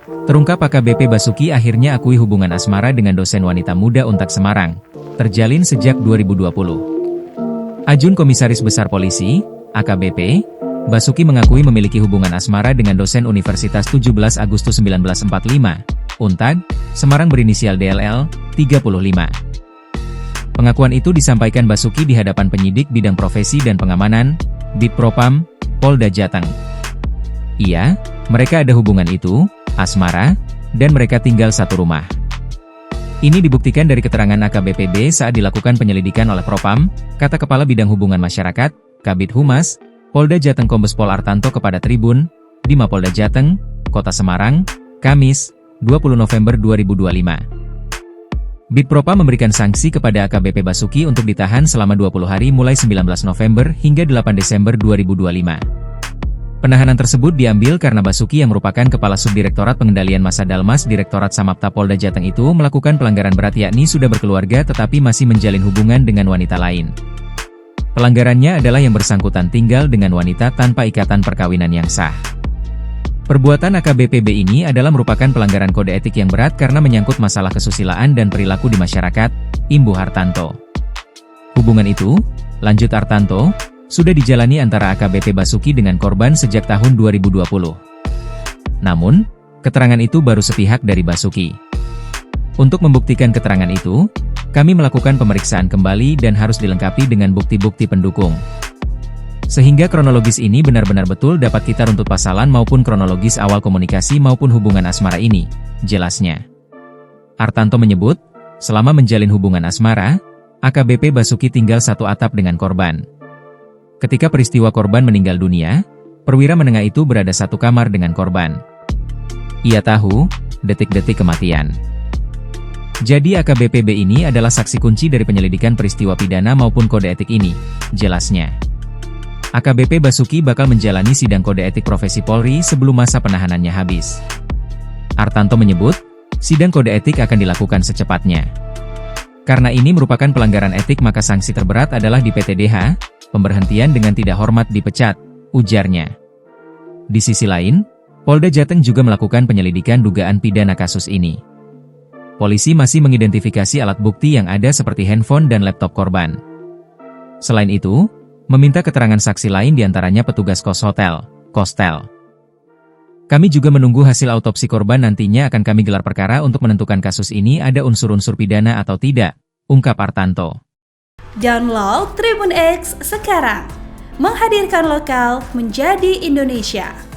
Terungkap AKBP Basuki akhirnya akui hubungan asmara dengan dosen wanita muda Untak Semarang, terjalin sejak 2020. Ajun Komisaris Besar Polisi, AKBP, Basuki mengakui memiliki hubungan asmara dengan dosen Universitas 17 Agustus 1945, Untag, Semarang berinisial DLL, 35. Pengakuan itu disampaikan Basuki di hadapan penyidik bidang profesi dan pengamanan, Bitpropam, Polda Jateng. Iya, mereka ada hubungan itu, asmara, dan mereka tinggal satu rumah. Ini dibuktikan dari keterangan AKBP saat dilakukan penyelidikan oleh Propam, kata Kepala Bidang Hubungan Masyarakat, Kabid Humas, Polda Jateng Kombes Pol Artanto kepada Tribun, di Mapolda Jateng, Kota Semarang, Kamis, 20 November 2025. Bitpropam memberikan sanksi kepada AKBP Basuki untuk ditahan selama 20 hari mulai 19 November hingga 8 Desember 2025. Penahanan tersebut diambil karena Basuki yang merupakan Kepala Subdirektorat Pengendalian Massa Dalmas Direktorat Samapta Polda Jateng itu melakukan pelanggaran berat yakni sudah berkeluarga tetapi masih menjalin hubungan dengan wanita lain. Pelanggarannya adalah yang bersangkutan tinggal dengan wanita tanpa ikatan perkawinan yang sah. Perbuatan AKBP ini adalah merupakan pelanggaran kode etik yang berat karena menyangkut masalah kesusilaan dan perilaku di masyarakat, imbuh Artanto. Hubungan itu, lanjut Artanto, sudah dijalani antara AKBP Basuki dengan korban sejak tahun 2020. Namun, keterangan itu baru sepihak dari Basuki. Untuk membuktikan keterangan itu, kami melakukan pemeriksaan kembali dan harus dilengkapi dengan bukti-bukti pendukung. Sehingga kronologis ini benar-benar betul dapat kita runtut pasalan maupun kronologis awal komunikasi maupun hubungan asmara ini, jelasnya. Artanto menyebut, selama menjalin hubungan asmara, AKBP Basuki tinggal satu atap dengan korban. Ketika peristiwa korban meninggal dunia, perwira menengah itu berada satu kamar dengan korban. Ia tahu detik-detik kematian. Jadi AKBP ini adalah saksi kunci dari penyelidikan peristiwa pidana maupun kode etik ini, jelasnya. AKBP Basuki bakal menjalani sidang kode etik profesi Polri sebelum masa penahanannya habis. Artanto menyebut, sidang kode etik akan dilakukan secepatnya. Karena ini merupakan pelanggaran etik maka sanksi terberat adalah di PTDH, pemberhentian dengan tidak hormat dipecat, ujarnya. Di sisi lain, Polda Jateng juga melakukan penyelidikan dugaan pidana kasus ini. Polisi masih mengidentifikasi alat bukti yang ada seperti handphone dan laptop korban. Selain itu, meminta keterangan saksi lain diantaranya petugas kos hotel, Kostel. Kami juga menunggu hasil autopsi korban nantinya akan kami gelar perkara untuk menentukan kasus ini ada unsur-unsur pidana atau tidak, ungkap Artanto. Download Tribun X sekarang, menghadirkan lokal menjadi Indonesia.